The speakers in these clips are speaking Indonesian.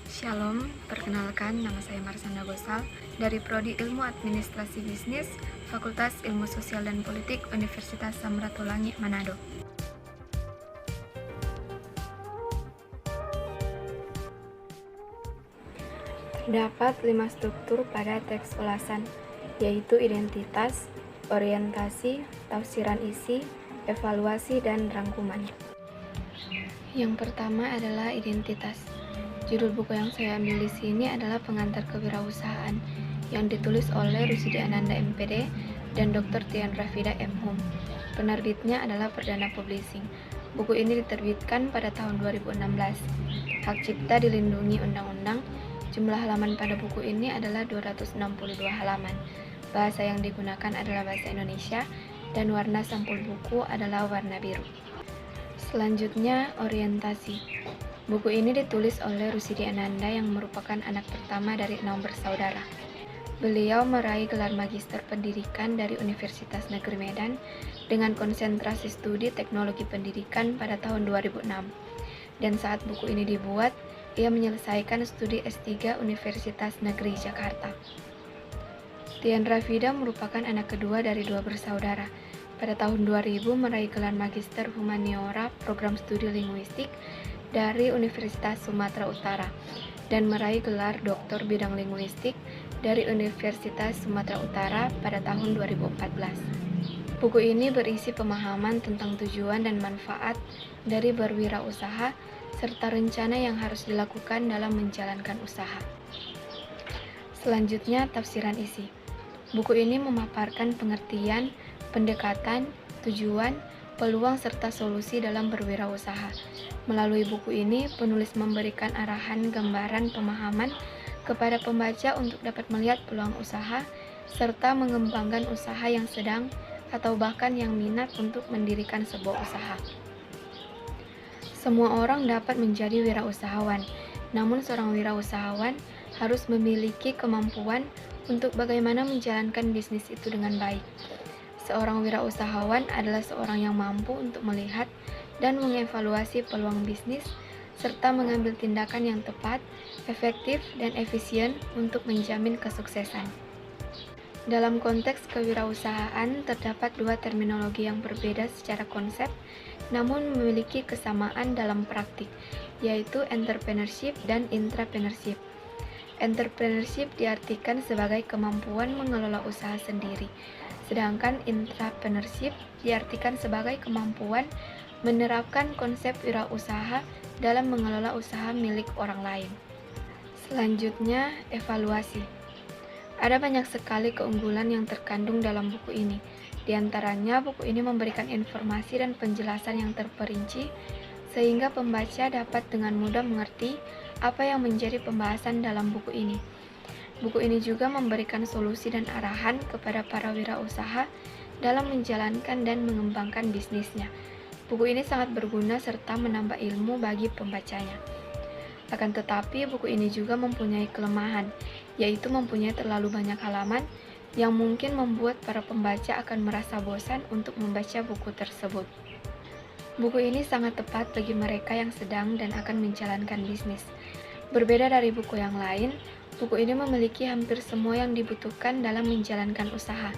Shalom, perkenalkan nama saya Marsanda Gosal dari Prodi Ilmu Administrasi Bisnis, Fakultas Ilmu Sosial dan Politik, Universitas Samratulangi, Manado. Terdapat 5 struktur pada teks ulasan, yaitu identitas, orientasi, tafsiran isi, evaluasi, dan rangkuman. Yang pertama adalah identitas. Judul buku yang saya ambil di sini adalah Pengantar Kewirausahaan yang ditulis oleh Rusidi Ananda MPD dan Dr. Tian Rafida M.Hum. Penerbitnya adalah Perdana Publishing. Buku ini diterbitkan pada tahun 2016. Hak cipta dilindungi undang-undang. Jumlah halaman pada buku ini adalah 262 halaman. Bahasa yang digunakan adalah bahasa Indonesia dan warna sampul buku adalah warna biru. Selanjutnya, orientasi. Buku ini ditulis oleh Rusidi Ananda yang merupakan anak pertama dari 6 bersaudara. Beliau meraih gelar Magister Pendidikan dari Universitas Negeri Medan dengan konsentrasi studi Teknologi Pendidikan pada tahun 2006. Dan saat buku ini dibuat, ia menyelesaikan studi S3 Universitas Negeri Jakarta. Tian Rafida merupakan anak kedua dari 2 bersaudara. Pada tahun 2000 meraih gelar Magister Humaniora Program Studi Linguistik dari Universitas Sumatera Utara dan meraih gelar Doktor Bidang Linguistik dari Universitas Sumatera Utara pada tahun 2014. Buku ini berisi pemahaman tentang tujuan dan manfaat dari berwirausaha serta rencana yang harus dilakukan dalam menjalankan usaha. Selanjutnya, tafsiran isi. Buku ini memaparkan pengertian, pendekatan, tujuan, peluang serta solusi dalam berwirausaha. Melalui buku ini, penulis memberikan arahan gambaran pemahaman kepada pembaca untuk dapat melihat peluang usaha serta mengembangkan usaha yang sedang atau bahkan yang minat untuk mendirikan sebuah usaha. Semua orang dapat menjadi wirausahawan, namun seorang wirausahawan harus memiliki kemampuan untuk bagaimana menjalankan bisnis itu dengan baik. Seorang wirausahawan adalah seorang yang mampu untuk melihat dan mengevaluasi peluang bisnis, serta mengambil tindakan yang tepat, efektif, dan efisien untuk menjamin kesuksesan. Dalam konteks kewirausahaan, terdapat 2 terminologi yang berbeda secara konsep, namun memiliki kesamaan dalam praktik, yaitu entrepreneurship dan intrapreneurship. Entrepreneurship diartikan sebagai kemampuan mengelola usaha sendiri, sedangkan intrapreneurship diartikan sebagai kemampuan menerapkan konsep wirausaha dalam mengelola usaha milik orang lain. Selanjutnya, evaluasi. Ada banyak sekali keunggulan yang terkandung dalam buku ini. Di antaranya, buku ini memberikan informasi dan penjelasan yang terperinci sehingga pembaca dapat dengan mudah mengerti apa yang menjadi pembahasan dalam buku ini. Buku ini juga memberikan solusi dan arahan kepada para wirausaha dalam menjalankan dan mengembangkan bisnisnya. Buku ini sangat berguna serta menambah ilmu bagi pembacanya. Akan tetapi, buku ini juga mempunyai kelemahan, yaitu mempunyai terlalu banyak halaman yang mungkin membuat para pembaca akan merasa bosan untuk membaca buku tersebut. Buku ini sangat tepat bagi mereka yang sedang dan akan menjalankan bisnis. Berbeda dari buku yang lain, buku ini memiliki hampir semua yang dibutuhkan dalam menjalankan usaha,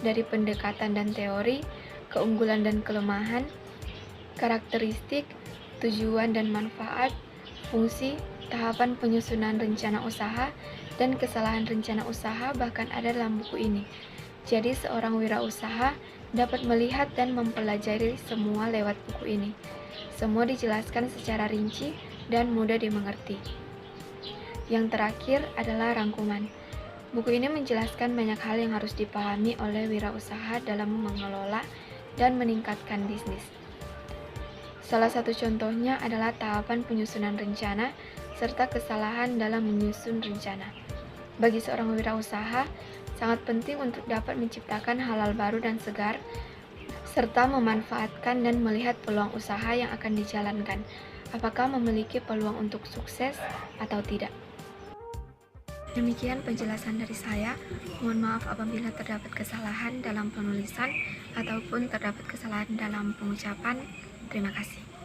dari pendekatan dan teori, keunggulan dan kelemahan, karakteristik, tujuan dan manfaat, fungsi, tahapan penyusunan rencana usaha, dan kesalahan rencana usaha bahkan ada dalam buku ini. Jadi seorang wirausaha dapat melihat dan mempelajari semua lewat buku ini. Semua dijelaskan secara rinci dan mudah dimengerti. Yang terakhir adalah rangkuman. Buku ini menjelaskan banyak hal yang harus dipahami oleh wirausaha dalam mengelola dan meningkatkan bisnis. Salah satu contohnya adalah tahapan penyusunan rencana serta kesalahan dalam menyusun rencana. Bagi seorang wirausaha, sangat penting untuk dapat menciptakan hal-hal baru dan segar, serta memanfaatkan dan melihat peluang usaha yang akan dijalankan, apakah memiliki peluang untuk sukses atau tidak. Demikian penjelasan dari saya. Mohon maaf apabila terdapat kesalahan dalam penulisan ataupun terdapat kesalahan dalam pengucapan. Terima kasih.